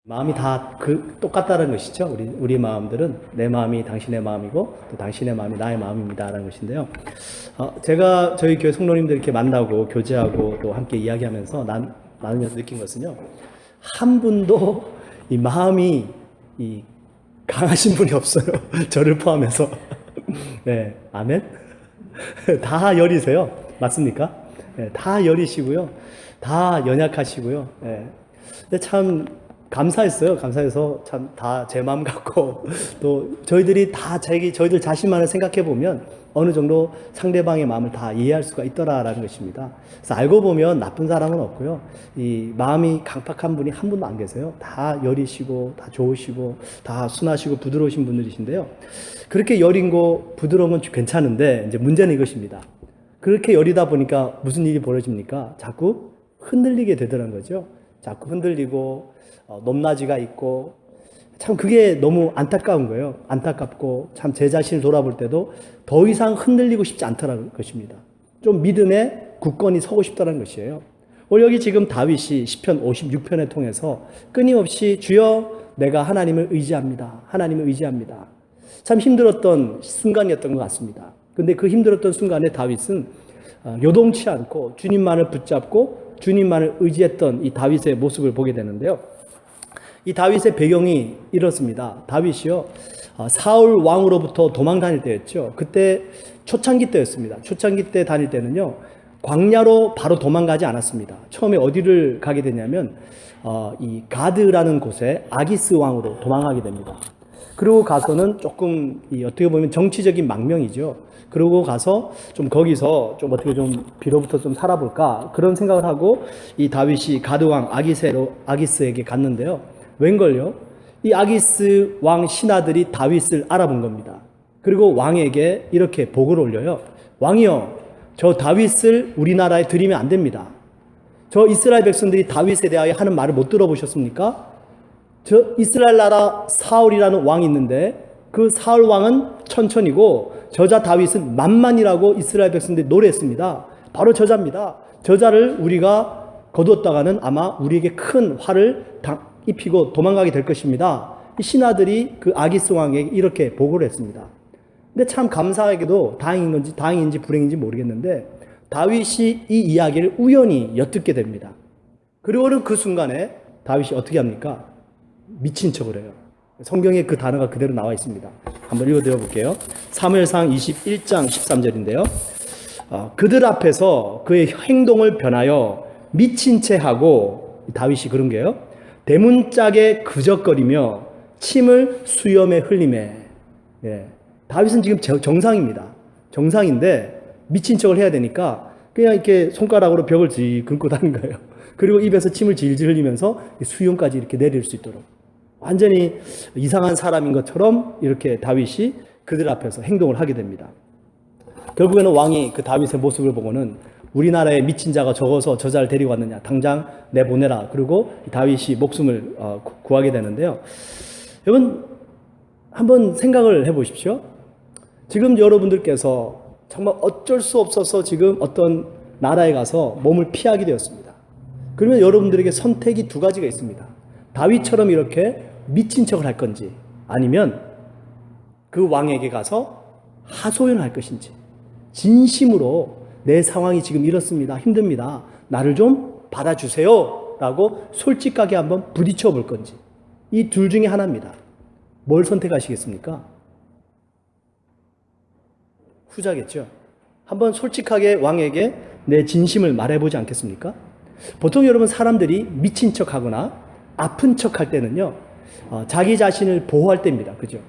마음이 다 똑같다는 것이죠. 우리 마음들은 내 마음이 당신의 마음이고 또 당신의 마음이 나의 마음입니다라는 것인데요. 제가 저희 교회 성도님들 이렇게 만나고 교제하고 또 함께 이야기하면서 나는 느낀 것은요. 한 분도 이 마음이 강하신 분이 없어요. 저를 포함해서. 네, 아멘. 다 열이세요. 맞습니까? 네, 다 열이시고요. 다 연약하시고요. 네. 근데 참 감사했어요. 감사해서 참 다 제 마음 같고 또 저희들이 다 저희들 자신만을 생각해 보면 어느 정도 상대방의 마음을 다 이해할 수가 있더라라는 것입니다. 그래서 알고 보면 나쁜 사람은 없고요. 이 마음이 강팍한 분이 한 분도 안 계세요. 다 여리시고 다 좋으시고 다 순하시고 부드러우신 분들이신데요. 그렇게 여린 거 부드러운 건 괜찮은데 이제 문제는 이것입니다. 그렇게 여리다 보니까 무슨 일이 벌어집니까? 자꾸 흔들리게 되더라는 거죠. 자꾸 흔들리고 높낮이가 있고 참 그게 너무 안타까운 거예요. 안타깝고 참 제 자신을 돌아볼 때도 더 이상 흔들리고 싶지 않다는 것입니다. 좀 믿음에 굳건히 서고 싶다는 것이에요. 오늘 여기 지금 다윗이 시편 56편에 통해서 끊임없이 주여 내가 하나님을 의지합니다. 하나님을 의지합니다. 참 힘들었던 순간이었던 것 같습니다. 근데 그 힘들었던 순간에 다윗은 요동치 않고 주님만을 붙잡고 주님만을 의지했던 이 다윗의 모습을 보게 되는데요. 이 다윗의 배경이 이렇습니다. 다윗이요, 사울 왕으로부터 도망 다닐 때였죠. 그때 초창기 때였습니다. 초창기 때 다닐 때는요, 광야로 바로 도망가지 않았습니다. 처음에 어디를 가게 되냐면 이 가드라는 곳에 아기스 왕으로 도망하게 됩니다. 그리고 가서는 조금 어떻게 보면 정치적인 망명이죠. 그러고 가서 좀 거기서 좀 어떻게 좀 비로부터 좀 살아볼까 그런 생각을 하고 이 다윗이 가드 왕 아기스에게 갔는데요. 웬걸요? 이 아기스 왕 신하들이 다윗을 알아본 겁니다. 그리고 왕에게 이렇게 보고를 올려요. 왕이요, 저 다윗을 우리나라에 들이면 안 됩니다. 저 이스라엘 백성들이 다윗에 대하여 하는 말을 못 들어보셨습니까? 저 이스라엘 나라 사울이라는 왕이 있는데 그 사울 왕은 천천이고 저자 다윗은 만만이라고 이스라엘 백성들이 노래했습니다. 바로 저자입니다. 저자를 우리가 거두었다가는 아마 우리에게 큰 화를 입히고 도망가게 될 것입니다. 이 신하들이 그 아기스 왕에게 이렇게 보고를 했습니다. 근데 참 감사하게도 다행인지 불행인지 모르겠는데 다윗이 이 이야기를 우연히 엿듣게 됩니다. 그리고는 그 순간에 다윗이 어떻게 합니까? 미친 척을 해요. 성경에 그 단어가 그대로 나와 있습니다. 한번 읽어드려 볼게요. 사무엘상 21장 13절인데요. 그들 앞에서 그의 행동을 변하여 미친 채 하고, 다윗이 그런 게요, 대문짝에 그적거리며 침을 수염에 흘리매. 예. 다윗은 지금 정상입니다. 정상인데 미친 척을 해야 되니까 그냥 이렇게 손가락으로 벽을 지 긁고 다는 거예요. 그리고 입에서 침을 질질 흘리면서 수염까지 이렇게 내릴 수 있도록 완전히 이상한 사람인 것처럼 이렇게 다윗이 그들 앞에서 행동을 하게 됩니다. 결국에는 왕이 그 다윗의 모습을 보고는 우리나라에 미친 자가 적어서 저자를 데리고 왔느냐, 당장 내보내라. 그리고 다윗이 목숨을 구하게 되는데요. 여러분 한번 생각을 해보십시오. 지금 여러분들께서 정말 어쩔 수 없어서 지금 어떤 나라에 가서 몸을 피하게 되었습니다. 그러면 여러분들에게 선택이 두 가지가 있습니다. 다윗처럼 이렇게 미친 척을 할 건지, 아니면 그 왕에게 가서 하소연할 것인지, 진심으로 내 상황이 지금 이렇습니다. 힘듭니다. 나를 좀 받아주세요. 라고 솔직하게 한번 부딪혀 볼 건지, 이 둘 중에 하나입니다. 뭘 선택하시겠습니까? 후자겠죠. 한번 솔직하게 왕에게 내 진심을 말해보지 않겠습니까? 보통 여러분 사람들이 미친 척하거나 아픈 척할 때는요, 자기 자신을 보호할 때입니다. 그죠?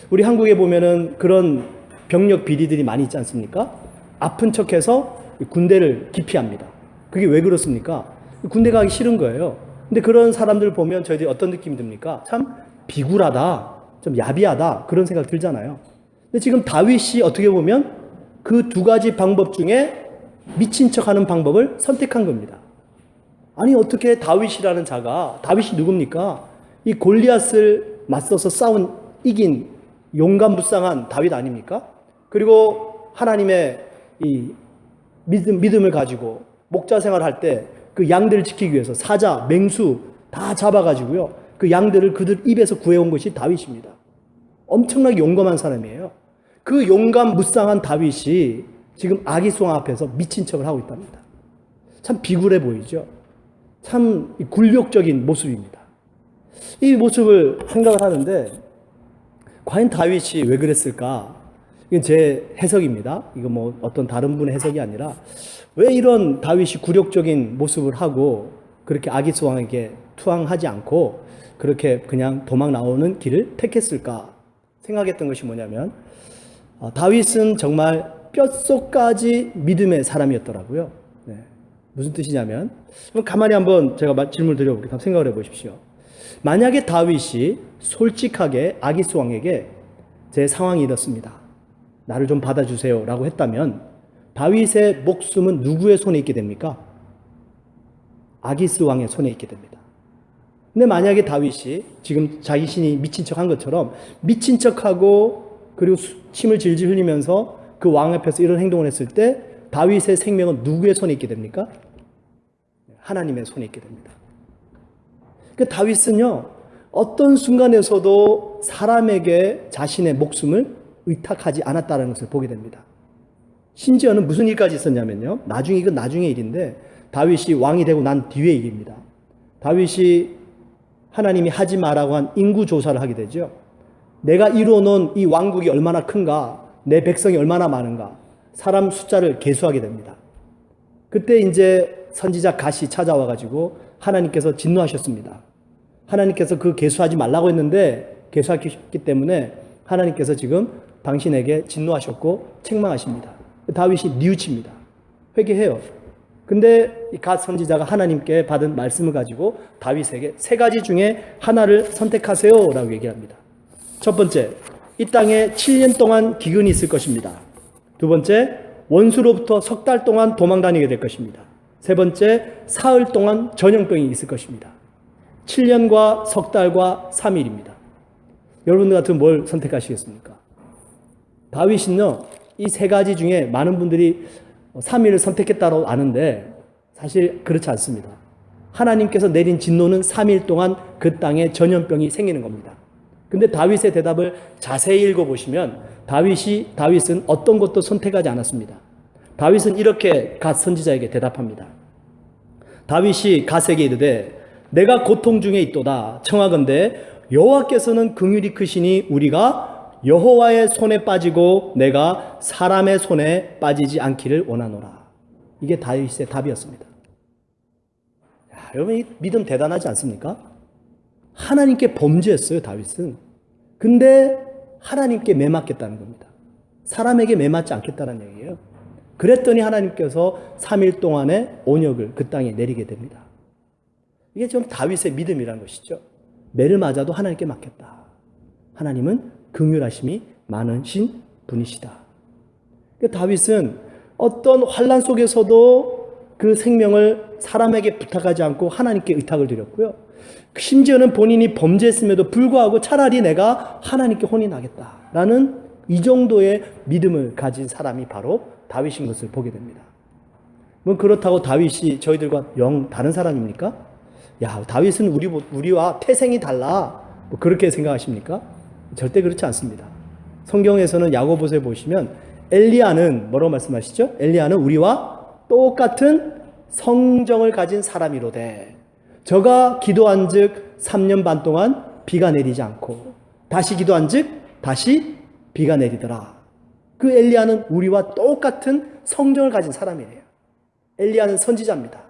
우리 한국에 보면은 그런 병력 비리들이 많이 있지 않습니까? 아픈 척해서 군대를 기피합니다. 그게 왜 그렇습니까? 군대 가기 싫은 거예요. 근데 그런 사람들 보면 저희들이 어떤 느낌이 듭니까? 참 비굴하다, 좀 야비하다, 그런 생각 들잖아요. 근데 지금 다윗이 어떻게 보면 그 두 가지 방법 중에 미친 척하는 방법을 선택한 겁니다. 아니 어떻게 다윗이라는 자가, 다윗이 누굽니까? 이 골리앗을 맞서서 이긴 용감무쌍한 다윗 아닙니까? 그리고 하나님의 이 믿음을 가지고 목자 생활을 할 때 그 양들을 지키기 위해서 사자, 맹수 다 잡아가지고요, 그 양들을 그들 입에서 구해온 것이 다윗입니다. 엄청나게 용감한 사람이에요. 그 용감 무쌍한 다윗이 지금 아기수왕 앞에서 미친 척을 하고 있답니다. 참 비굴해 보이죠. 참 굴욕적인 모습입니다. 이 모습을 생각을 하는데 과연 다윗이 왜 그랬을까? 이건 제 해석입니다. 이거 뭐 어떤 다른 분의 해석이 아니라 왜 이런 다윗이 굴욕적인 모습을 하고 그렇게 아기수왕에게 투항하지 않고 그렇게 그냥 도망 나오는 길을 택했을까 생각했던 것이 뭐냐면 다윗은 정말 뼛속까지 믿음의 사람이었더라고요. 네. 무슨 뜻이냐면 가만히 한번 제가 질문을 드려볼게요. 한번 생각을 해보십시오. 만약에 다윗이 솔직하게 아기수왕에게 제 상황이 이렇습니다. 나를 좀 받아주세요 라고 했다면 다윗의 목숨은 누구의 손에 있게 됩니까? 아기스 왕의 손에 있게 됩니다. 근데 만약에 다윗이 지금 자기 신이 미친 척한 것처럼 미친 척하고 그리고 침을 질질 흘리면서 그 왕 앞에서 이런 행동을 했을 때 다윗의 생명은 누구의 손에 있게 됩니까? 하나님의 손에 있게 됩니다. 그 다윗은요 어떤 순간에서도 사람에게 자신의 목숨을 의탁하지 않았다는 것을 보게 됩니다. 심지어는 무슨 일까지 있었냐면요. 나중에 이건 나중의 일인데 다윗이 왕이 되고 난 뒤의 일입니다. 다윗이 하나님이 하지 마라고 한 인구 조사를 하게 되죠. 내가 이루어놓은 이 왕국이 얼마나 큰가, 내 백성이 얼마나 많은가, 사람 숫자를 계수하게 됩니다. 그때 이제 선지자 갓이 찾아와가지고 하나님께서 진노하셨습니다. 하나님께서 그 계수하지 말라고 했는데 계수하셨기 때문에 하나님께서 지금 당신에게 진노하셨고 책망하십니다. 다윗이 뉘우칩니다. 회개해요. 근데 이 갓 선지자가 하나님께 받은 말씀을 가지고 다윗에게 세 가지 중에 하나를 선택하세요 라고 얘기합니다. 첫 번째, 이 땅에 7년 동안 기근이 있을 것입니다. 두 번째, 원수로부터 석 달 동안 도망다니게 될 것입니다. 세 번째, 사흘 동안 전염병이 있을 것입니다. 7년과 석 달과 3일입니다. 여러분들 같으면 뭘 선택하시겠습니까? 다윗은요, 이 세 가지 중에 많은 분들이 3일을 선택했다고 아는데 사실 그렇지 않습니다. 하나님께서 내린 진노는 3일 동안 그 땅에 전염병이 생기는 겁니다. 근데 다윗의 대답을 자세히 읽어보시면 다윗은 어떤 것도 선택하지 않았습니다. 다윗은 이렇게 갓 선지자에게 대답합니다. 다윗이 갓에게 이르되 내가 고통 중에 있도다 청하건대 여호와께서는 긍휼이 크시니 우리가 여호와의 손에 빠지고 내가 사람의 손에 빠지지 않기를 원하노라. 이게 다윗의 답이었습니다. 야, 여러분 이 믿음 대단하지 않습니까? 하나님께 범죄했어요 다윗은. 근데 하나님께 매맞겠다는 겁니다. 사람에게 매맞지 않겠다는 얘기예요. 그랬더니 하나님께서 3일 동안의 온역을 그 땅에 내리게 됩니다. 이게 좀 다윗의 믿음이라는 것이죠. 매를 맞아도 하나님께 맡겼다. 하나님은 긍휼하심이 많으신 분이시다. 다윗은 어떤 환난 속에서도 그 생명을 사람에게 부탁하지 않고 하나님께 의탁을 드렸고요. 심지어는 본인이 범죄했음에도 불구하고 차라리 내가 하나님께 혼이 나겠다라는 이 정도의 믿음을 가진 사람이 바로 다윗인 것을 보게 됩니다. 뭐 그렇다고 다윗이 저희들과 영 다른 사람입니까? 야, 다윗은 우리와 태생이 달라. 뭐 그렇게 생각하십니까? 절대 그렇지 않습니다. 성경에서는 야고보서에 보시면 엘리야는 뭐라고 말씀하시죠? 엘리야는 우리와 똑같은 성정을 가진 사람이로되 저가 기도한 즉 3년 반 동안 비가 내리지 않고 다시 기도한 즉 다시 비가 내리더라. 그 엘리야는 우리와 똑같은 성정을 가진 사람이에요. 엘리야는 선지자입니다.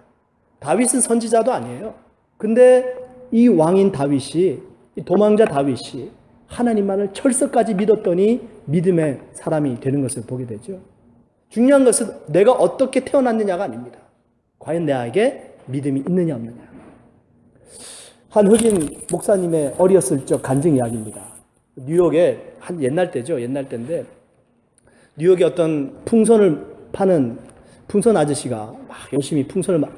다윗은 선지자도 아니에요. 근데 이 왕인 다윗이, 이 도망자 다윗이 하나님만을 철석까지 믿었더니 믿음의 사람이 되는 것을 보게 되죠. 중요한 것은 내가 어떻게 태어났느냐가 아닙니다. 과연 내게 믿음이 있느냐 없느냐. 한 흑인 목사님의 어렸을 적 간증 이야기입니다. 뉴욕에 한 옛날 때죠. 옛날 때인데 뉴욕에 어떤 풍선을 파는 풍선 아저씨가 막 열심히 풍선을 막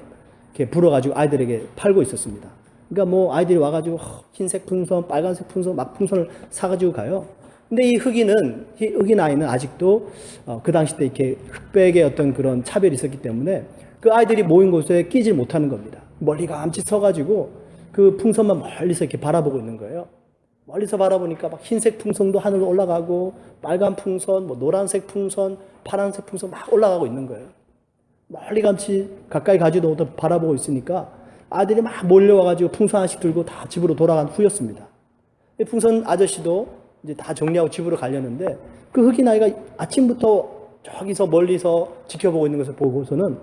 이렇게 불어가지고 아이들에게 팔고 있었습니다. 그러니까 뭐 아이들이 와가지고 흰색 풍선, 빨간색 풍선, 막 풍선을 사가지고 가요. 근데 이 흑인 아이는 아직도 그 당시 때 이렇게 흑백의 어떤 그런 차별이 있었기 때문에 그 아이들이 모인 곳에 끼질 못하는 겁니다. 멀리 감치 서가지고 그 풍선만 멀리서 이렇게 바라보고 있는 거예요. 멀리서 바라보니까 막 흰색 풍선도 하늘로 올라가고 빨간 풍선, 뭐 노란색 풍선, 파란색 풍선 막 올라가고 있는 거예요. 멀리 가까이 가지도 못하고 바라보고 있으니까 아들이 막 몰려와가지고 풍선 하나씩 들고 다 집으로 돌아간 후였습니다. 풍선 아저씨도 이제 다 정리하고 집으로 가려는데 그 흑인 아이가 아침부터 저기서 멀리서 지켜보고 있는 것을 보고서는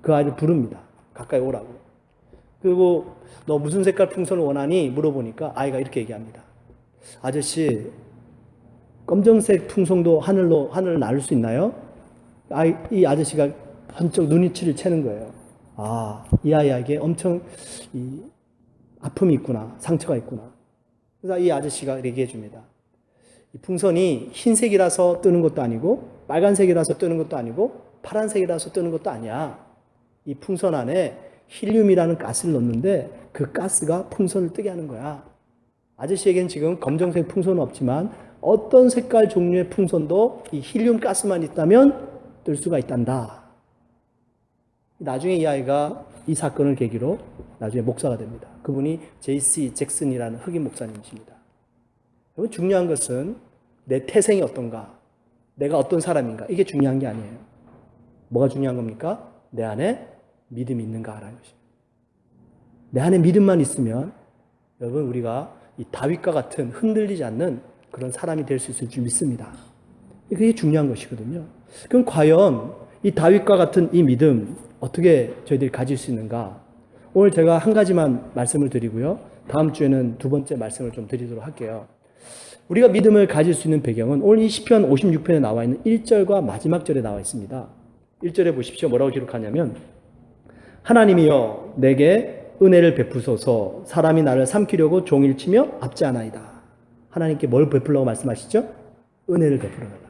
그 아이를 부릅니다. 가까이 오라고. 그리고 너 무슨 색깔 풍선을 원하니? 물어보니까 아이가 이렇게 얘기합니다. 아저씨, 검정색 풍선도 하늘을 나를 수 있나요? 이 아저씨가 번쩍 눈치를 채는 거예요. 아, 이 아이에게 엄청 아픔이 있구나, 상처가 있구나. 그래서 이 아저씨가 얘기해 줍니다. 이 풍선이 흰색이라서 뜨는 것도 아니고 빨간색이라서 뜨는 것도 아니고 파란색이라서 뜨는 것도 아니야. 이 풍선 안에 힐륨이라는 가스를 넣는데 그 가스가 풍선을 뜨게 하는 거야. 아저씨에겐 지금 검정색 풍선은 없지만 어떤 색깔 종류의 풍선도 이 힐륨 가스만 있다면 뜰 수가 있단다. 나중에 이 아이가 이 사건을 계기로 나중에 목사가 됩니다. 그분이 J.C. 잭슨이라는 흑인 목사님이십니다. 여러분, 중요한 것은 내 태생이 어떤가, 내가 어떤 사람인가, 이게 중요한 게 아니에요. 뭐가 중요한 겁니까? 내 안에 믿음이 있는가라는 것입니다. 내 안에 믿음만 있으면 여러분, 우리가 이 다윗과 같은 흔들리지 않는 그런 사람이 될 수 있을 줄 믿습니다. 그게 중요한 것이거든요. 그럼 과연 이 다윗과 같은 이 믿음 어떻게 저희들이 가질 수 있는가? 오늘 제가 한 가지만 말씀을 드리고요. 다음 주에는 두 번째 말씀을 좀 드리도록 할게요. 우리가 믿음을 가질 수 있는 배경은 오늘 이 시편 56편에 나와 있는 1절과 마지막 절에 나와 있습니다. 1절에 보십시오. 뭐라고 기록하냐면 하나님이여 내게 은혜를 베푸소서 사람이 나를 삼키려고 종일 치며 앞지하나이다. 하나님께 뭘 베풀라고 말씀하시죠? 은혜를 베풀어달라고.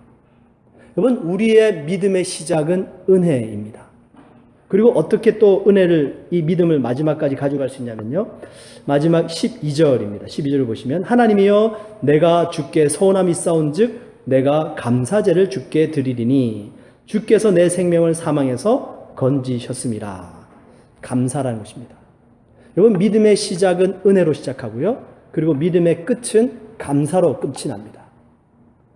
여러분, 우리의 믿음의 시작은 은혜입니다. 그리고 어떻게 또 은혜를, 이 믿음을 마지막까지 가져갈 수 있냐면요. 마지막 12절입니다. 12절을 보시면 하나님이여 내가 주께 서운함이 있사온즉 내가 감사제를 주께 드리리니 주께서 내 생명을 사망에서 건지셨음이라. 감사라는 것입니다. 여러분, 믿음의 시작은 은혜로 시작하고요. 그리고 믿음의 끝은 감사로 끝이 납니다.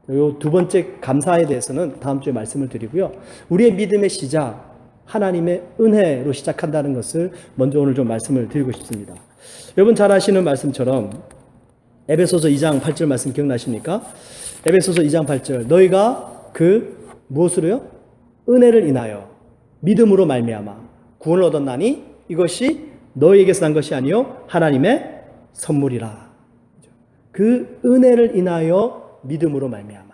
이 두 번째 감사에 대해서는 다음 주에 말씀을 드리고요. 우리의 믿음의 시작, 하나님의 은혜로 시작한다는 것을 먼저 오늘 좀 말씀을 드리고 싶습니다. 여러분 잘 아시는 말씀처럼 에베소서 2장 8절 말씀 기억나십니까? 에베소서 2장 8절 너희가 그 무엇으로요? 은혜를 인하여 믿음으로 말미암아 구원을 얻었나니 이것이 너희에게서 난 것이 아니요 하나님의 선물이라. 그 은혜를 인하여 믿음으로 말미암아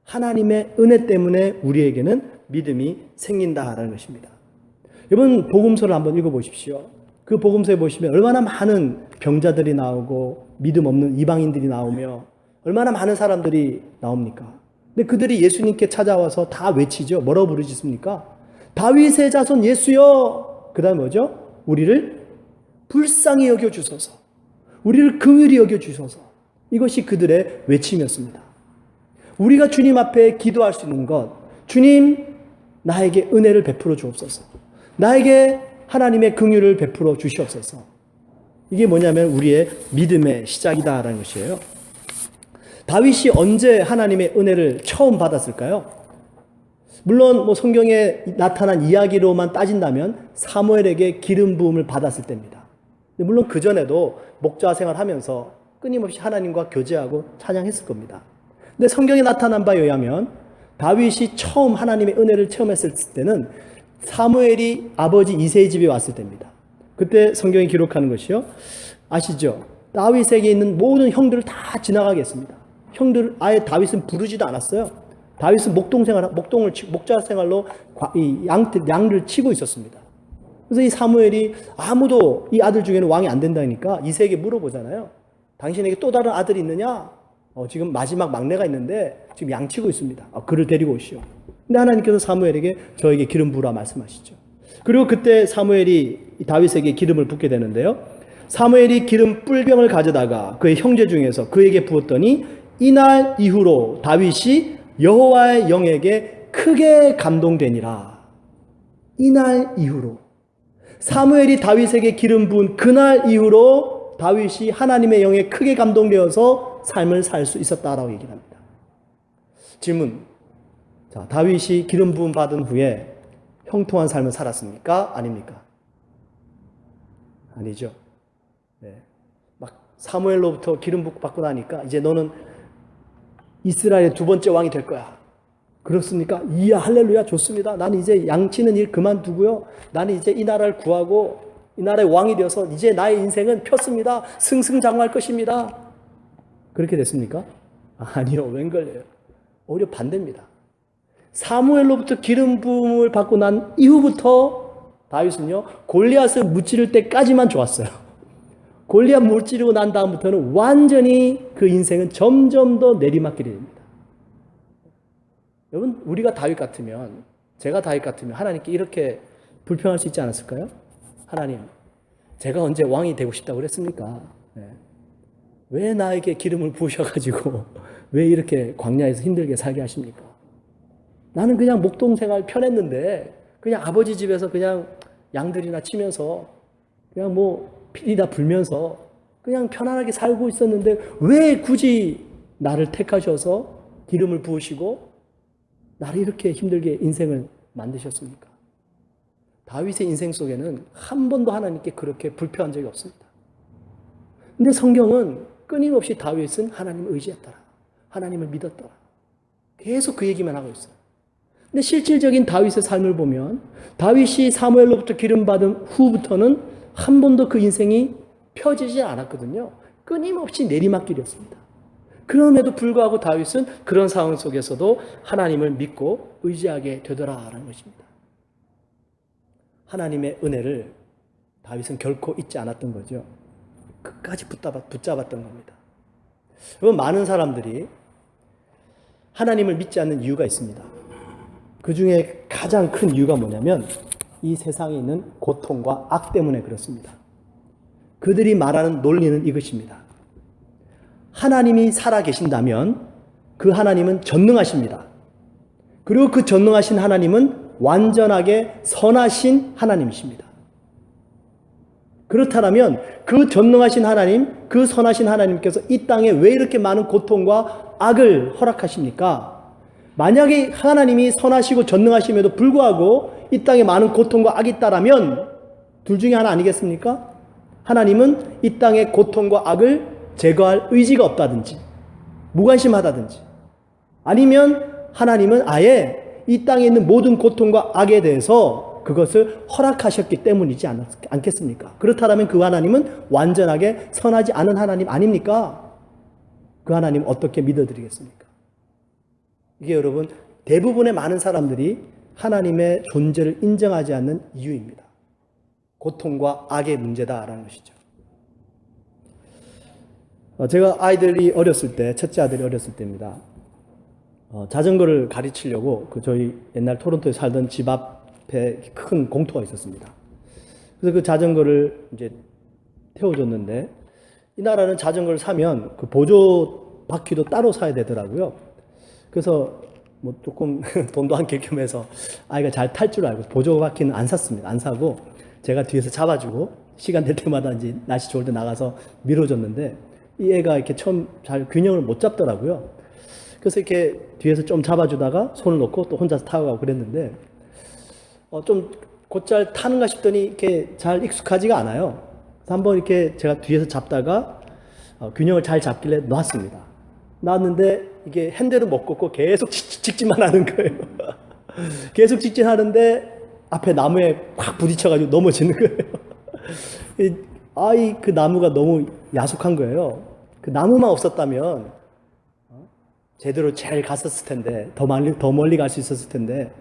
하나님의 은혜 때문에 우리에게는 믿음이 생긴다라는 것입니다. 여러분 복음서를 한번 읽어보십시오. 그 복음서에 보시면 얼마나 많은 병자들이 나오고 믿음 없는 이방인들이 나오며 얼마나 많은 사람들이 나옵니까? 근데 그들이 예수님께 찾아와서 다 외치죠. 뭐라고 부르짖습니까? 다윗의 자손 예수여. 그 다음에 뭐죠? 우리를 불쌍히 여겨주소서. 우리를 긍휼히 여겨주소서. 이것이 그들의 외침이었습니다. 우리가 주님 앞에 기도할 수 있는 것, 주님 나에게 은혜를 베풀어 주옵소서. 나에게 하나님의 긍휼을 베풀어 주시옵소서. 이게 뭐냐면 우리의 믿음의 시작이다라는 것이에요. 다윗이 언제 하나님의 은혜를 처음 받았을까요? 물론 뭐 성경에 나타난 이야기로만 따진다면 사무엘에게 기름 부음을 받았을 때입니다. 물론 그 전에도 목자 생활하면서 끊임없이 하나님과 교제하고 찬양했을 겁니다. 근데 성경에 나타난 바에 의하면 다윗이 처음 하나님의 은혜를 체험했을 때는 사무엘이 아버지 이새의 집에 왔을 때입니다. 그때 성경이 기록하는 것이요. 아시죠? 다윗에게 있는 모든 형들을 다 지나가게 했습니다. 형들 아예 다윗은 부르지도 않았어요. 다윗은 목자 생활로 양을 치고 있었습니다. 그래서 이 사무엘이 아무도 이 아들 중에는 왕이 안 된다니까 이새에게 물어보잖아요. 당신에게 또 다른 아들이 있느냐? 지금 마지막 막내가 있는데 지금 양 치고 있습니다. 그를 데리고 오시오. 근데 하나님께서 사무엘에게 저에게 기름 부으라 말씀하시죠. 그리고 그때 사무엘이 다윗에게 기름을 붓게 되는데요. 사무엘이 기름 뿔병을 가져다가 그의 형제 중에서 그에게 부었더니 이날 이후로 다윗이 여호와의 영에게 크게 감동되니라. 이날 이후로 사무엘이 다윗에게 기름 부은 그날 이후로 다윗이 하나님의 영에 크게 감동되어서 삶을 살 수 있었다라고 얘기를 합니다. 질문. 자, 다윗이 기름 부음 받은 후에 형통한 삶을 살았습니까? 아닙니까? 아니죠. 네. 막 사무엘로부터 기름 붓고 받고 나니까 이제 너는 이스라엘의 두 번째 왕이 될 거야. 그렇습니까? 이야, 할렐루야, 좋습니다. 나는 이제 양치는 일 그만두고요. 나는 이제 이 나라를 구하고 이 나라의 왕이 되어서 이제 나의 인생은 폈습니다. 승승장구할 것입니다. 그렇게 됐습니까? 아니요, 웬걸요. 오히려 반대입니다. 사무엘로부터 기름 부음을 받고 난 이후부터 다윗은요, 골리앗을 무찌를 때까지만 좋았어요. 골리앗 무찌르고 난 다음부터는 완전히 그 인생은 점점 더 내리막길이 됩니다. 여러분, 우리가 다윗 같으면, 제가 다윗 같으면 하나님께 이렇게 불평할 수 있지 않았을까요? 하나님, 제가 언제 왕이 되고 싶다고 그랬습니까? 네. 왜 나에게 기름을 부으셔가지고 왜 이렇게 광야에서 힘들게 살게 하십니까? 나는 그냥 목동생활 편했는데 그냥 아버지 집에서 그냥 양들이나 치면서 그냥 뭐 피리다 불면서 그냥 편안하게 살고 있었는데 왜 굳이 나를 택하셔서 기름을 부으시고 나를 이렇게 힘들게 인생을 만드셨습니까? 다윗의 인생 속에는 한 번도 하나님께 그렇게 불평한 적이 없습니다. 근데 성경은 끊임없이 다윗은 하나님을 의지했더라. 하나님을 믿었더라. 계속 그 얘기만 하고 있어요. 근데 실질적인 다윗의 삶을 보면 다윗이 사무엘로부터 기름 받은 후부터는 한 번도 그 인생이 펴지지 않았거든요. 끊임없이 내리막길이었습니다. 그럼에도 불구하고 다윗은 그런 상황 속에서도 하나님을 믿고 의지하게 되더라라는 것입니다. 하나님의 은혜를 다윗은 결코 잊지 않았던 거죠. 끝까지 붙잡았던 겁니다. 여러분, 많은 사람들이 하나님을 믿지 않는 이유가 있습니다. 그 중에 가장 큰 이유가 뭐냐면 이 세상에 있는 고통과 악 때문에 그렇습니다. 그들이 말하는 논리는 이것입니다. 하나님이 살아계신다면 그 하나님은 전능하십니다. 그리고 그 전능하신 하나님은 완전하게 선하신 하나님이십니다. 그렇다면 그 전능하신 하나님, 그 선하신 하나님께서 이 땅에 왜 이렇게 많은 고통과 악을 허락하십니까? 만약에 하나님이 선하시고 전능하심에도 불구하고 이 땅에 많은 고통과 악이 있다라면 둘 중에 하나 아니겠습니까? 하나님은 이 땅의 고통과 악을 제거할 의지가 없다든지 무관심하다든지 아니면 하나님은 아예 이 땅에 있는 모든 고통과 악에 대해서 그것을 허락하셨기 때문이지 않겠습니까? 그렇다면 그 하나님은 완전하게 선하지 않은 하나님 아닙니까? 그 하나님 어떻게 믿어드리겠습니까? 이게 여러분 대부분의 많은 사람들이 하나님의 존재를 인정하지 않는 이유입니다. 고통과 악의 문제다라는 것이죠. 제가 아이들이 어렸을 때, 첫째 아들이 어렸을 때입니다. 자전거를 가르치려고 저희 옛날 토론토에 살던 집 앞에 큰 공터가 있었습니다. 그래서 그 자전거를 이제 태워줬는데 이 나라는 자전거를 사면 그 보조 바퀴도 따로 사야 되더라고요. 그래서 뭐 조금 돈도 안 낄겸해서 아이가 잘 탈 줄 알고 보조 바퀴는 안 샀습니다. 안 사고 제가 뒤에서 잡아주고 시간 될 때마다 이제 날씨 좋을 때 나가서 밀어줬는데 이 애가 이렇게 처음 잘 균형을 못 잡더라고요. 그래서 이렇게 뒤에서 좀 잡아주다가 손을 놓고 또 혼자서 타고 가고 그랬는데 좀 곧잘 타는가 싶더니 이렇게 잘 익숙하지가 않아요. 그래서 한번 이렇게 제가 뒤에서 잡다가 균형을 잘 잡길래 놨습니다. 놨는데 이게 핸들을 못 꺾고 계속 직진만 하는 거예요. 계속 직진하는데 앞에 나무에 확 부딪혀가지고 넘어지는 거예요. 그 나무가 너무 야속한 거예요. 그 나무만 없었다면 제대로 잘 갔었을 텐데 더 멀리 갈 수 있었을 텐데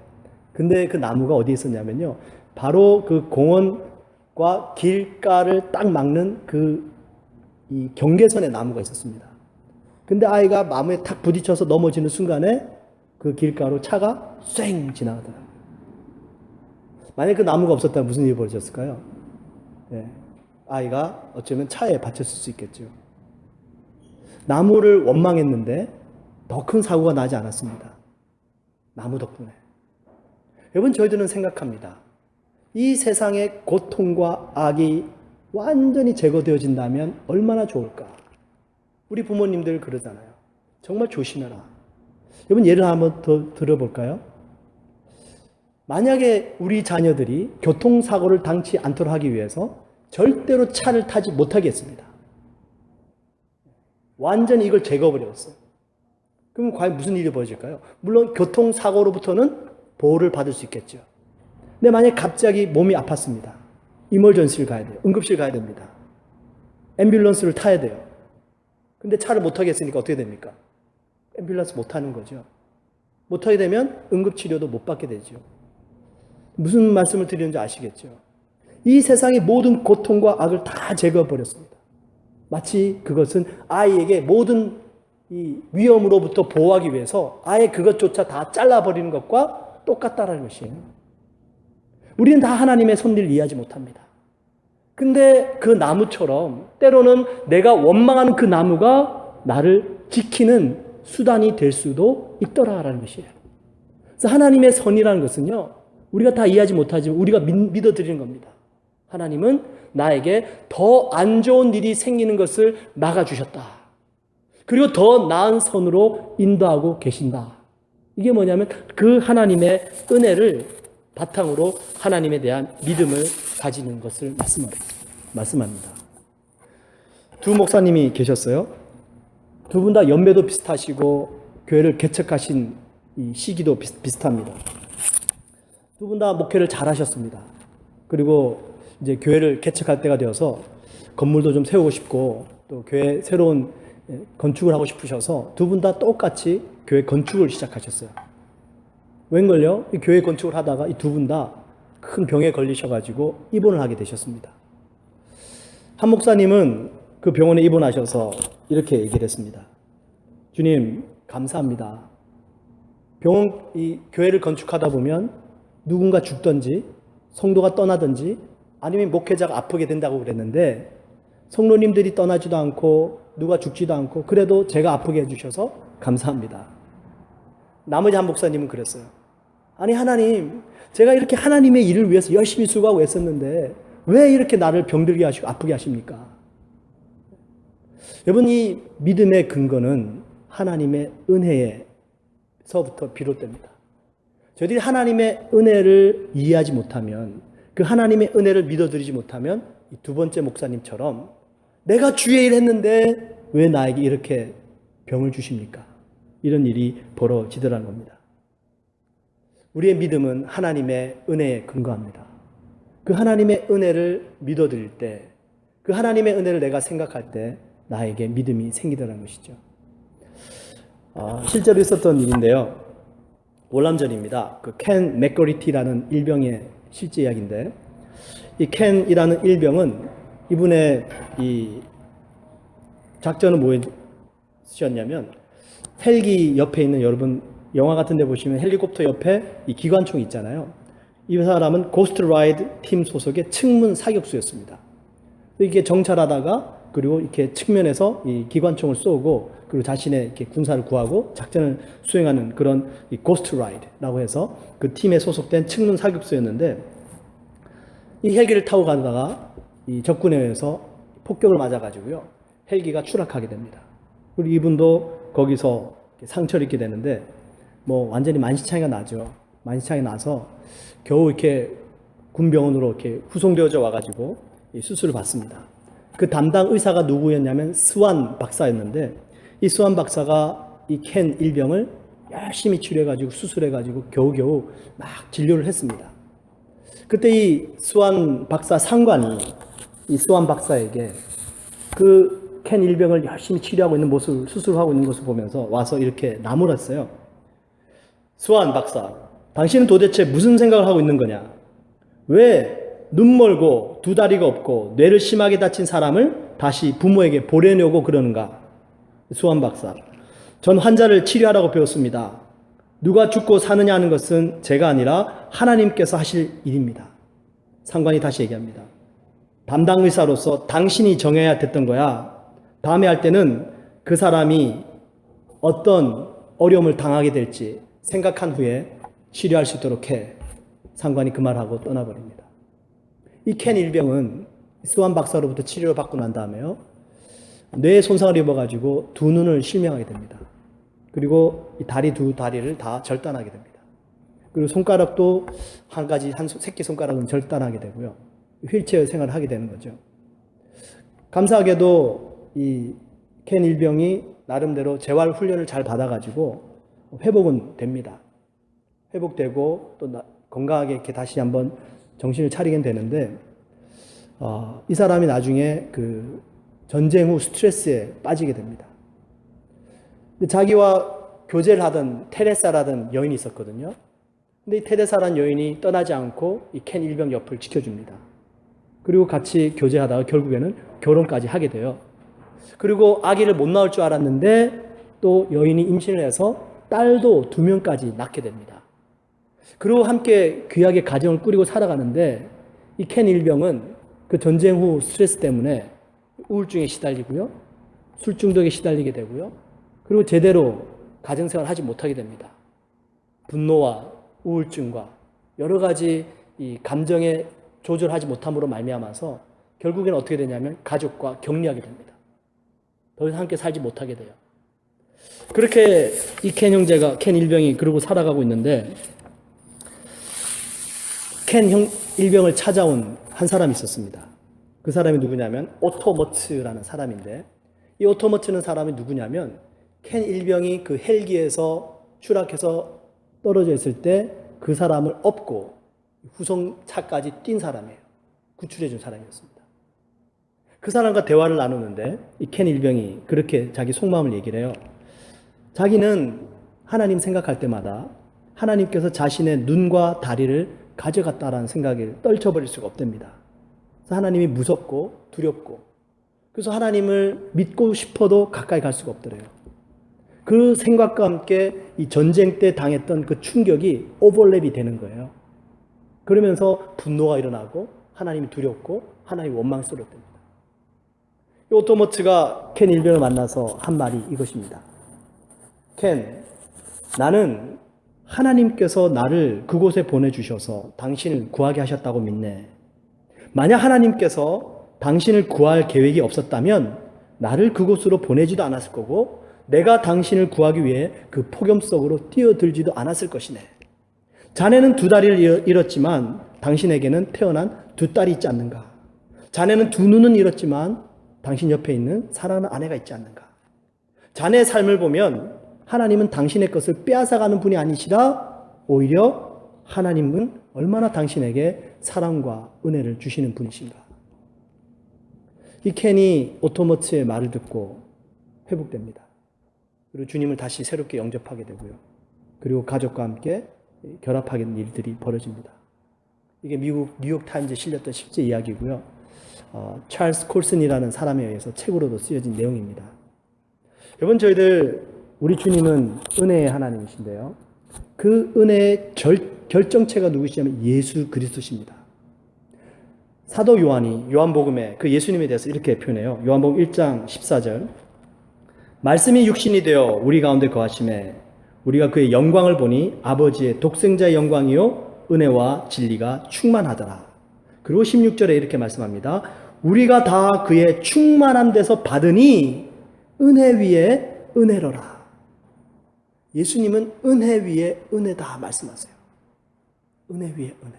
근데 그 나무가 어디에 있었냐면요. 바로 그 공원과 길가를 딱 막는 이 경계선에 나무가 있었습니다. 근데 아이가 나무에 탁 부딪혀서 넘어지는 순간에 그 길가로 차가 쌩 지나가더라고요. 만약에 그 나무가 없었다면 무슨 일이 벌어졌을까요? 네. 아이가 어쩌면 차에 받쳤을 수 있겠죠. 나무를 원망했는데 더 큰 사고가 나지 않았습니다. 나무 덕분에. 여러분, 저희들은 생각합니다. 이 세상의 고통과 악이 완전히 제거되어진다면 얼마나 좋을까? 우리 부모님들 그러잖아요. 정말 조심해라. 여러분 예를 한번 더 들어볼까요? 만약에 우리 자녀들이 교통사고를 당치 않도록 하기 위해서 절대로 차를 타지 못하게 했습니다. 완전히 이걸 제거해버렸어요. 그럼 과연 무슨 일이 벌어질까요? 물론 교통사고로부터는 보호를 받을 수 있겠죠. 근데 만약에 갑자기 몸이 아팠습니다. 이멀전시를 가야 돼요. 응급실 가야 됩니다. 앰뷸런스를 타야 돼요. 근데 차를 못 타게 했으니까 어떻게 됩니까? 앰뷸런스 못 타는 거죠. 못 타게 되면 응급치료도 못 받게 되죠. 무슨 말씀을 드리는지 아시겠죠? 이 세상의 모든 고통과 악을 다 제거해버렸습니다. 마치 그것은 아이에게 모든 이 위험으로부터 보호하기 위해서 아예 그것조차 다 잘라버리는 것과 똑같다라는 것이에요. 우리는 다 하나님의 섭리를 이해하지 못합니다. 근데 그 나무처럼 때로는 내가 원망하는 그 나무가 나를 지키는 수단이 될 수도 있더라라는 것이에요. 그래서 하나님의 선이라는 것은요, 우리가 다 이해하지 못하지만 우리가 믿어드리는 겁니다. 하나님은 나에게 더 안 좋은 일이 생기는 것을 막아주셨다. 그리고 더 나은 선으로 인도하고 계신다. 이게 뭐냐면 그 하나님의 은혜를 바탕으로 하나님에 대한 믿음을 가지는 것을 말씀합니다. 두 목사님이 계셨어요. 두 분 다 연배도 비슷하시고 교회를 개척하신 이 시기도 비슷합니다. 두 분 다 목회를 잘하셨습니다. 그리고 이제 교회를 개척할 때가 되어서 건물도 좀 세우고 싶고 또 교회 새로운 건축을 하고 싶으셔서 두 분 다 똑같이 교회 건축을 시작하셨어요. 웬걸요? 이 교회 건축을 하다가 이 두 분 다 큰 병에 걸리셔가지고 입원을 하게 되셨습니다. 한 목사님은 그 병원에 입원하셔서 이렇게 얘기를 했습니다. 주님, 감사합니다. 이 교회를 건축하다 보면 누군가 죽든지 성도가 떠나든지 아니면 목회자가 아프게 된다고 그랬는데 성도님들이 떠나지도 않고 누가 죽지도 않고 그래도 제가 아프게 해주셔서 감사합니다. 나머지 한 목사님은 그랬어요. 아니 하나님, 제가 이렇게 하나님의 일을 위해서 열심히 수고하고 애썼는데 왜 이렇게 나를 병들게 하시고 아프게 하십니까? 여러분, 이 믿음의 근거는 하나님의 은혜에서부터 비롯됩니다. 저희들이 하나님의 은혜를 이해하지 못하면, 그 하나님의 은혜를 믿어드리지 못하면 이 두 번째 목사님처럼 내가 주의 일 했는데 왜 나에게 이렇게 병을 주십니까? 이런 일이 벌어지더라는 겁니다. 우리의 믿음은 하나님의 은혜에 근거합니다. 그 하나님의 은혜를 믿어드릴 때, 그 하나님의 은혜를 내가 생각할 때 나에게 믿음이 생기더라는 것이죠. 실제로 있었던 일인데요. 월남전입니다. 그 켄 맥거리티라는 일병의 실제 이야기인데, 이 켄이라는 일병은 이분의 이 작전은 뭐였냐면, 헬기 옆에 있는, 여러분 영화 같은 데 보시면 헬리콥터 옆에 이 기관총이 있잖아요. 이 사람은 고스트 라이드 팀 소속의 측문 사격수였습니다. 이렇게 정찰하다가 그리고 이렇게 측면에서 이 기관총을 쏘고 그리고 자신의 이렇게 군사를 구하고 작전을 수행하는 그런 이 고스트 라이드라고 해서 그 팀에 소속된 측문 사격수였는데, 이 헬기를 타고 가다가 이 적군에 의해서 폭격을 맞아가지고요, 헬기가 추락하게 됩니다. 그리고 이분도 거기서 상처를 입게 되는데, 뭐 완전히 만시창이가 나죠. 만시창이 나서 겨우 이렇게 군병원으로 이렇게 후송되어져 와가지고 이 수술을 받습니다. 그 담당 의사가 누구였냐면 스완 박사였는데, 이 스완 박사가 이 켄 일병을 열심히 치료해가지고 수술해가지고 겨우겨우 막 진료를 했습니다. 그때 이 스완 박사 상관이 이 스완 박사에게 그 켄 일병을 열심히 치료하고 있는 모습을, 수술하고 있는 것을 보면서 와서 이렇게 나무랐어요. 스완 박사, 당신은 도대체 무슨 생각을 하고 있는 거냐? 왜 눈 멀고 두 다리가 없고 뇌를 심하게 다친 사람을 다시 부모에게 보내려고 그러는가? 스완 박사, 전 환자를 치료하라고 배웠습니다. 누가 죽고 사느냐 하는 것은 제가 아니라 하나님께서 하실 일입니다. 상관이 다시 얘기합니다. 담당 의사로서 당신이 정해야 됐던 거야. 다음에 할 때는 그 사람이 어떤 어려움을 당하게 될지 생각한 후에 치료할 수 있도록 해. 상관이 그 말하고 떠나버립니다. 이 켄 일병은 스완 박사로부터 치료를 받고 난 다음에요. 뇌에 손상을 입어가지고 두 눈을 실명하게 됩니다. 그리고 이 다리 두 다리를 다 절단하게 됩니다. 그리고 손가락도 한 새끼 손가락은 절단하게 되고요. 휠체어 생활을 하게 되는 거죠. 감사하게도 이 켄 일병이 나름대로 재활 훈련을 잘 받아가지고 회복은 됩니다. 회복되고 또 건강하게 이렇게 다시 한번 정신을 차리게 되는데, 이 사람이 나중에 그 전쟁 후 스트레스에 빠지게 됩니다. 근데 자기와 교제를 하던 테레사라던 여인이 있었거든요. 근데 이 테레사라는 여인이 떠나지 않고 이 켄 일병 옆을 지켜줍니다. 그리고 같이 교제하다가 결국에는 결혼까지 하게 돼요. 그리고 아기를 못 낳을 줄 알았는데 또 여인이 임신을 해서 딸도 2명까지 낳게 됩니다. 그리고 함께 귀하게 가정을 꾸리고 살아가는데, 이 켄 일병은 그 전쟁 후 스트레스 때문에 우울증에 시달리고요. 술 중독에 시달리게 되고요. 그리고 제대로 가정생활을 하지 못하게 됩니다. 분노와 우울증과 여러 가지 이 감정에 조절하지 못함으로 말미암아서 결국에는 어떻게 되냐면 가족과 격리하게 됩니다. 더 이상 함께 살지 못하게 돼요. 그렇게 이 켄 일병이 그러고 살아가고 있는데, 켄 일병을 찾아온 한 사람이 있었습니다. 그 사람이 누구냐면 오토머츠라는 사람인데, 이 오토머츠는 사람이 누구냐면 켄 일병이 그 헬기에서 추락해서 떨어져 있을 때 그 사람을 업고 후송차까지 뛴 사람이에요. 구출해 준 사람이었습니다. 그 사람과 대화를 나누는데 이 켄 일병이 그렇게 자기 속마음을 얘기를 해요. 자기는 하나님 생각할 때마다 하나님께서 자신의 눈과 다리를 가져갔다라는 생각을 떨쳐버릴 수가 없답니다. 그래서 하나님이 무섭고 두렵고, 그래서 하나님을 믿고 싶어도 가까이 갈 수가 없더래요. 그 생각과 함께 이 전쟁 때 당했던 그 충격이 오버랩이 되는 거예요. 그러면서 분노가 일어나고 하나님이 두렵고 하나님이 원망스러웠답니다. 이 오토머츠가 켄 일병을 만나서 한 말이 이것입니다. 켄, 나는 하나님께서 나를 그곳에 보내주셔서 당신을 구하게 하셨다고 믿네. 만약 하나님께서 당신을 구할 계획이 없었다면 나를 그곳으로 보내지도 않았을 거고, 내가 당신을 구하기 위해 그 폭염 속으로 뛰어들지도 않았을 것이네. 자네는 2다리를 잃었지만 당신에게는 태어난 2딸이 있지 않는가? 자네는 2눈은 잃었지만 당신 옆에 있는 사랑하는 아내가 있지 않는가? 자네의 삶을 보면 하나님은 당신의 것을 빼앗아가는 분이 아니시라 오히려 하나님은 얼마나 당신에게 사랑과 은혜를 주시는 분이신가? 이 켄이 오토머츠의 말을 듣고 회복됩니다. 그리고 주님을 다시 새롭게 영접하게 되고요. 그리고 가족과 함께 결합하게 된 일들이 벌어집니다. 이게 미국 뉴욕타임즈에 실렸던 실제 이야기고요. 찰스 콜슨이라는 사람에 의해서 책으로도 쓰여진 내용입니다. 여러분, 우리 주님은 은혜의 하나님이신데요. 그 은혜의 결정체가 누구시냐면 예수 그리스도십니다. 사도 요한이 요한복음에 그 예수님에 대해서 이렇게 표현해요. 요한복음 1장 14절. 말씀이 육신이 되어 우리 가운데 거하심에 우리가 그의 영광을 보니 아버지의 독생자의 영광이요 은혜와 진리가 충만하더라. 그리고 16절에 이렇게 말씀합니다. 우리가 다 그의 충만한 데서 받으니 은혜 위에 은혜로라. 예수님은 은혜 위에 은혜다 말씀하세요. 은혜 위에 은혜.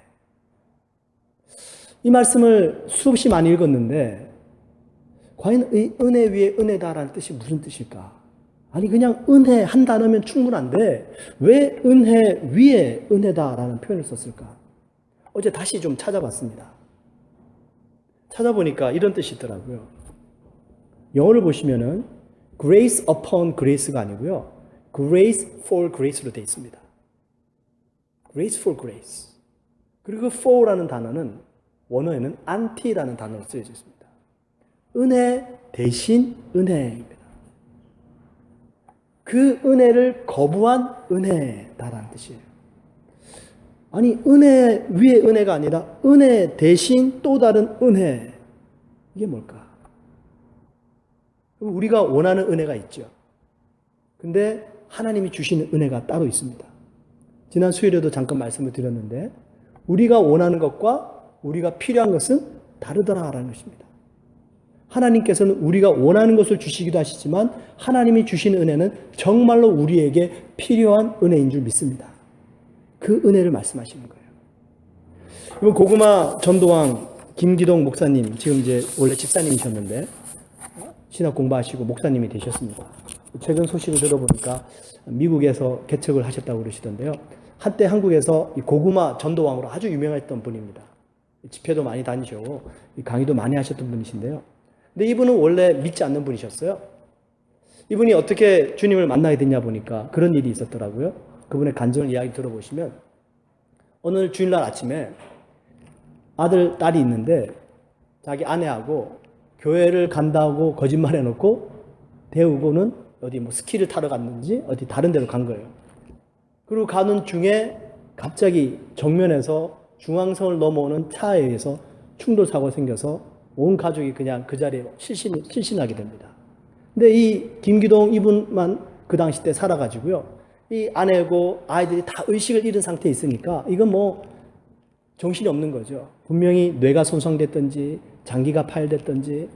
이 말씀을 수없이 많이 읽었는데 과연 이 은혜 위에 은혜다라는 뜻이 무슨 뜻일까? 아니 그냥 은혜 한 단어면 충분한데 왜 은혜 위에 은혜다라는 표현을 썼을까? 어제 다시 좀 찾아봤습니다. 찾아보니까 이런 뜻이 있더라고요. 영어를 보시면은 grace upon grace가 아니고요. grace for grace로 되어 있습니다. grace for grace. 그리고 for라는 단어는 원어에는 anti라는 단어로 쓰여져 있습니다. 은혜 대신 은혜입니다. 그 은혜를 거부한 은혜다라는 뜻이에요. 아니 은혜 위에 은혜가 아니라 은혜 대신 또 다른 은혜. 이게 뭘까? 우리가 원하는 은혜가 있죠. 근데 하나님이 주시는 은혜가 따로 있습니다. 지난 수요일에도 잠깐 말씀을 드렸는데 우리가 원하는 것과 우리가 필요한 것은 다르더라라는 것입니다. 하나님께서는 우리가 원하는 것을 주시기도 하시지만 하나님이 주시는 은혜는 정말로 우리에게 필요한 은혜인 줄 믿습니다. 그 은혜를 말씀하시는 거예요. 이번 고구마 전도왕 김기동 목사님, 지금 이제 원래 집사님이셨는데 신학 공부하시고 목사님이 되셨습니다. 최근 소식을 들어보니까 미국에서 개척을 하셨다고 그러시던데요. 한때 한국에서 이 고구마 전도왕으로 아주 유명했던 분입니다. 집회도 많이 다니시고 강의도 많이 하셨던 분이신데요. 근데 이분은 원래 믿지 않는 분이셨어요. 이분이 어떻게 주님을 만나게 됐냐 보니까 그런 일이 있었더라고요. 그분의 간증을 이야기 들어보시면 어느 주일날 아침에 아들, 딸이 있는데 자기 아내하고 교회를 간다고 거짓말 해놓고 데우고는 어디 뭐 스키를 타러 갔는지 어디 다른 데로 간 거예요. 그리고 가는 중에 갑자기 정면에서 중앙선을 넘어오는 차에 의해서 충돌 사고가 생겨서 온 가족이 그냥 그 자리에 실신하게 됩니다. 근데 이 김기동 이분만 그 당시 때 살아가지고요. 이 아내고 아이들이 다 의식을 잃은 상태에 있으니까 이건 뭐 정신이 없는 거죠. 분명히 뇌가 손상됐든지 장기가 파열됐든지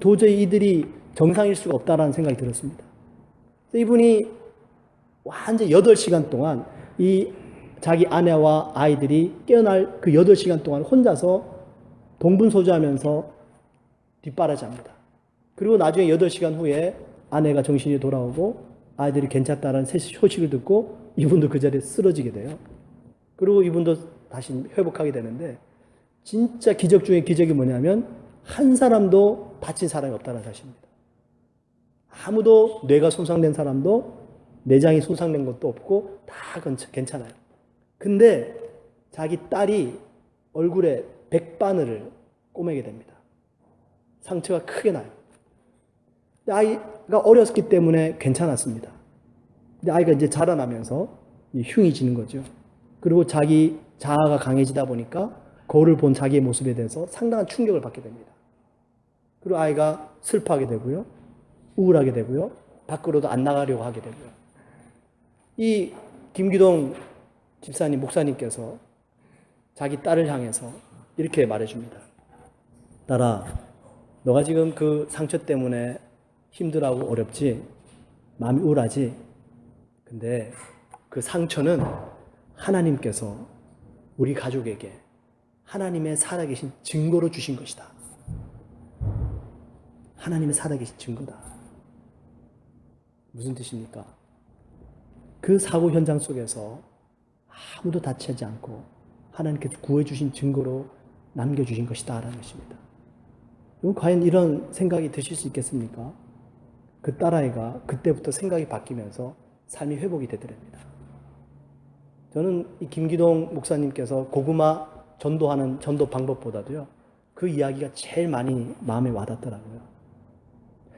도저히 이들이 정상일 수가 없다라는 생각이 들었습니다. 이분이 완전 8시간 동안 이 자기 아내와 아이들이 깨어날 그 8시간 동안 혼자서 동분서주하면서 뒷바라지합니다. 그리고 나중에 8시간 후에 아내가 정신이 돌아오고 아이들이 괜찮다라는 소식을 듣고 이분도 그 자리에 쓰러지게 돼요. 그리고 이분도 다시 회복하게 되는데 진짜 기적 중에 기적이 뭐냐면 한 사람도 다친 사람이 없다는 사실입니다. 아무도 뇌가 손상된 사람도 내장이 손상된 것도 없고 다 괜찮아요. 근데 자기 딸이 얼굴에 백바늘을 꼬매게 됩니다. 상처가 크게 나요. 아이가 어렸기 때문에 괜찮았습니다. 근데 아이가 이제 자라나면서 흉이 지는 거죠. 그리고 자기 자아가 강해지다 보니까 거울을 본 자기의 모습에 대해서 상당한 충격을 받게 됩니다. 그리고 아이가 슬퍼하게 되고요. 우울하게 되고요. 밖으로도 안 나가려고 하게 되고요. 이 김기동 집사님, 목사님께서 자기 딸을 향해서 이렇게 말해줍니다. 딸아, 너가 지금 그 상처 때문에 힘들어하고 어렵지? 마음이 우울하지? 근데 그 상처는 하나님께서 우리 가족에게 하나님의 살아계신 증거로 주신 것이다. 하나님의 살아계신 증거다. 무슨 뜻입니까? 그 사고 현장 속에서 아무도 다치지 않고 하나님께서 구해주신 증거로 남겨주신 것이다 라는 것입니다. 과연 이런 생각이 드실 수 있겠습니까? 그 딸아이가 그때부터 생각이 바뀌면서 삶이 회복이 되더랍니다. 저는 이 김기동 목사님께서 고구마 전도하는 전도 방법보다도요, 그 이야기가 제일 많이 마음에 와닿더라고요.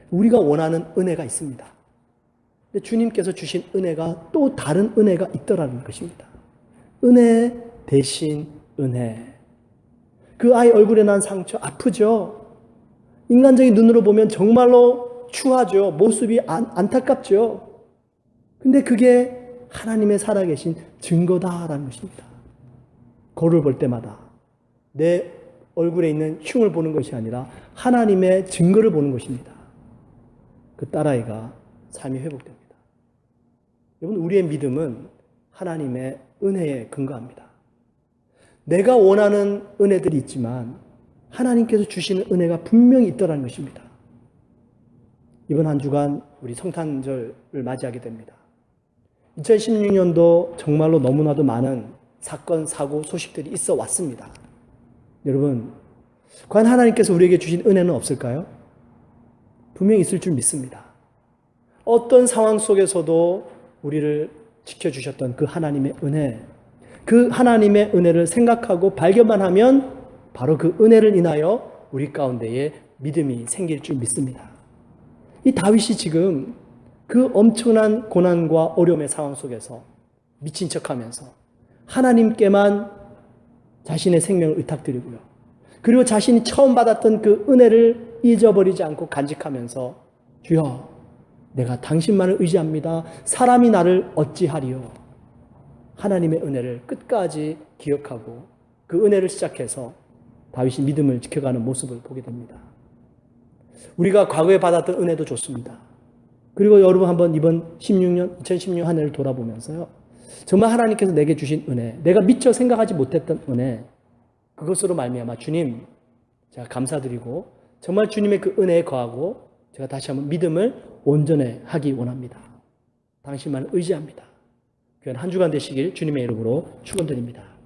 우리가 원하는 은혜가 있습니다. 근데 주님께서 주신 은혜가 또 다른 은혜가 있더라는 것입니다. 은혜 대신 은혜. 그 아이 얼굴에 난 상처 아프죠? 인간적인 눈으로 보면 정말로 추하죠. 모습이 안타깝죠. 근데 그게 하나님의 살아계신 증거다라는 것입니다. 거울을 볼 때마다 내 얼굴에 있는 흉을 보는 것이 아니라 하나님의 증거를 보는 것입니다. 그 딸아이가 삶이 회복됩니다. 여러분, 우리의 믿음은 하나님의 은혜에 근거합니다. 내가 원하는 은혜들이 있지만 하나님께서 주시는 은혜가 분명히 있더라는 것입니다. 이번 한 주간 우리 성탄절을 맞이하게 됩니다. 2016년도 정말로 너무나도 많은 사건, 사고, 소식들이 있어 왔습니다. 여러분, 과연 하나님께서 우리에게 주신 은혜는 없을까요? 분명히 있을 줄 믿습니다. 어떤 상황 속에서도 우리를 지켜주셨던 그 하나님의 은혜, 그 하나님의 은혜를 생각하고 발견만 하면 바로 그 은혜를 인하여 우리 가운데에 믿음이 생길 줄 믿습니다. 이 다윗이 지금 그 엄청난 고난과 어려움의 상황 속에서 미친 척하면서 하나님께만 자신의 생명을 의탁드리고요. 그리고 자신이 처음 받았던 그 은혜를 잊어버리지 않고 간직하면서 주여, 내가 당신만을 의지합니다. 사람이 나를 어찌하리요. 하나님의 은혜를 끝까지 기억하고 그 은혜를 시작해서 다윗이 믿음을 지켜가는 모습을 보게 됩니다. 우리가 과거에 받았던 은혜도 좋습니다. 그리고 여러분 한번 이번 2016년 한 해를 돌아보면서요. 정말 하나님께서 내게 주신 은혜, 내가 미처 생각하지 못했던 은혜, 그것으로 말미암아 주님 제가 감사드리고 정말 주님의 그 은혜에 거하고 제가 다시 한번 믿음을 온전히 하기 원합니다. 당신만을 의지합니다. 귀한 한 주간 되시길 주님의 이름으로 축원드립니다.